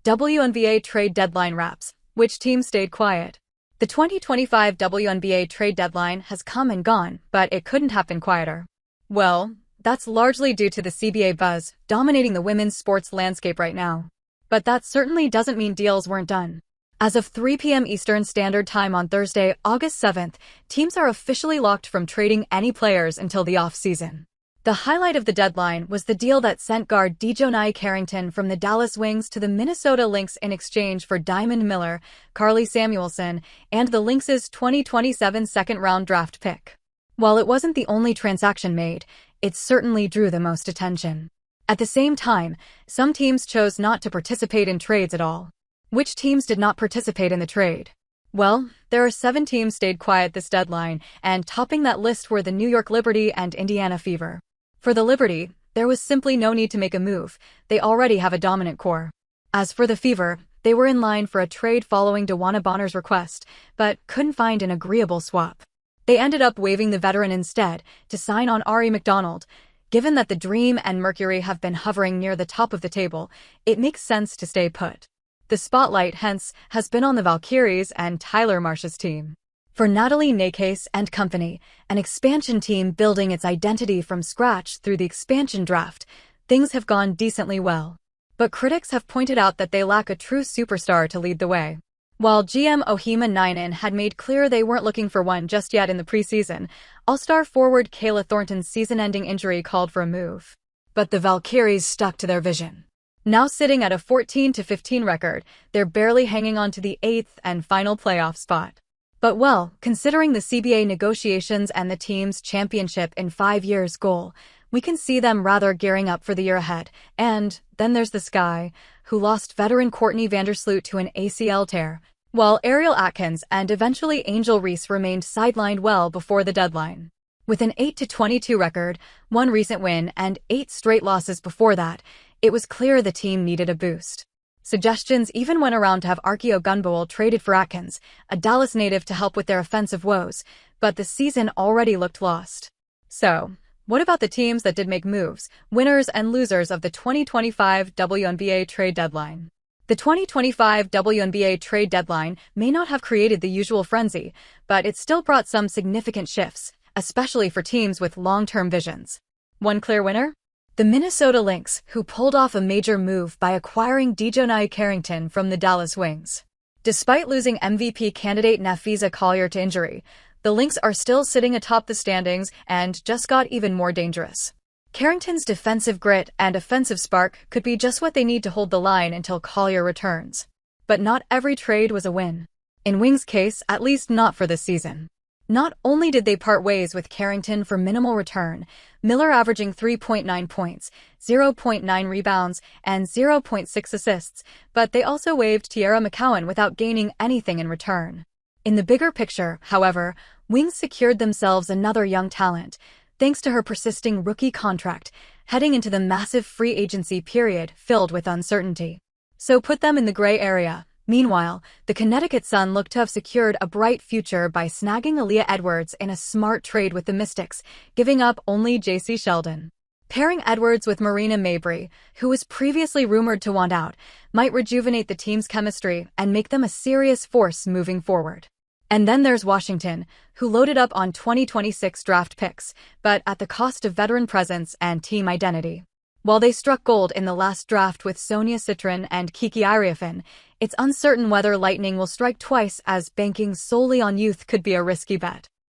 WNBA trade deadline wraps. Which team stayed quiet? The 2025 WNBA trade deadline has come and gone, but it couldn't have been quieter. Well, that's largely due to the CBA buzz dominating the women's sports landscape right now. But that certainly doesn't mean deals weren't done. As of 3 p.m. Eastern Standard Time on Thursday, August 7th, teams are officially locked from trading any players until the off-season. The highlight of the deadline was the deal that sent guard Dejounte Carrington from the Dallas Wings to the Minnesota Lynx in exchange for Diamond Miller, Carly Samuelson, and the Lynx's 2027 second-round draft pick. While it wasn't the only transaction made, it certainly drew the most attention. At the same time, some teams chose not to participate in trades at all. Which teams did not participate in the trade? Well, there are 7 teams stayed quiet this deadline, and topping that list were the New York Liberty and Indiana Fever. For the Liberty, there was simply no need to make a move. They already have a dominant core. As for the Fever, they were in line for a trade following DeWanna Bonner's request, but couldn't find an agreeable swap. They ended up waiving the veteran instead to sign on Ari McDonald. Given that the Dream and Mercury have been hovering near the top of the table, it makes sense to stay put. The spotlight, hence, has been on the Valkyries and Tyler Marsh's team. For Natalie Nakase and company, an expansion team building its identity from scratch through the expansion draft, things have gone decently well. But critics have pointed out that they lack a true superstar to lead the way. While GM Ohima Ninen had made clear they weren't looking for one just yet in the preseason, All-Star forward Kayla Thornton's season-ending injury called for a move. But the Valkyries stuck to their vision. Now sitting at a 14-15 record, they're barely hanging on to the 8th and final playoff spot. But well, considering the CBA negotiations and the team's championship in 5 years goal, we can see them rather gearing up for the year ahead. And then there's the Sky, who lost veteran Courtney Vandersloot to an ACL tear, while Ariel Atkins and eventually Angel Reese remained sidelined well before the deadline. With an 8-22 record, 1 recent win, and 8 straight losses before that, it was clear the team needed a boost. Suggestions even went around to have Archie Ogunbowale traded for Atkins, a Dallas native, to help with their offensive woes, but the season already looked lost. So, what about the teams that did make moves, winners and losers of the 2025 WNBA trade deadline? The 2025 WNBA trade deadline may not have created the usual frenzy, but it still brought some significant shifts, especially for teams with long-term visions. One clear winner? The Minnesota Lynx, who pulled off a major move by acquiring Dejounte Carrington from the Dallas Wings. Despite losing MVP candidate Nafisa Collier to injury, the Lynx are still sitting atop the standings and just got even more dangerous. Carrington's defensive grit and offensive spark could be just what they need to hold the line until Collier returns. But not every trade was a win. In Wings' case, at least not for this season. Not only did they part ways with Carrington for minimal return, Miller averaging 3.9 points, 0.9 rebounds, and 0.6 assists, but they also waived Tiara McCowan without gaining anything in return. In the bigger picture, however, Wings secured themselves another young talent, thanks to her persisting rookie contract, heading into the massive free agency period filled with uncertainty. So put them in the gray area. Meanwhile, the Connecticut Sun looked to have secured a bright future by snagging Aaliyah Edwards in a smart trade with the Mystics, giving up only J.C. Sheldon. Pairing Edwards with Marina Mabrey, who was previously rumored to want out, might rejuvenate the team's chemistry and make them a serious force moving forward. And then there's Washington, who loaded up on 2026 draft picks, but at the cost of veteran presence and team identity. While they struck gold in the last draft with Sonia Citron and Kiki Iriafen, it's uncertain whether Lightning will strike twice, as banking solely on youth could be a risky bet.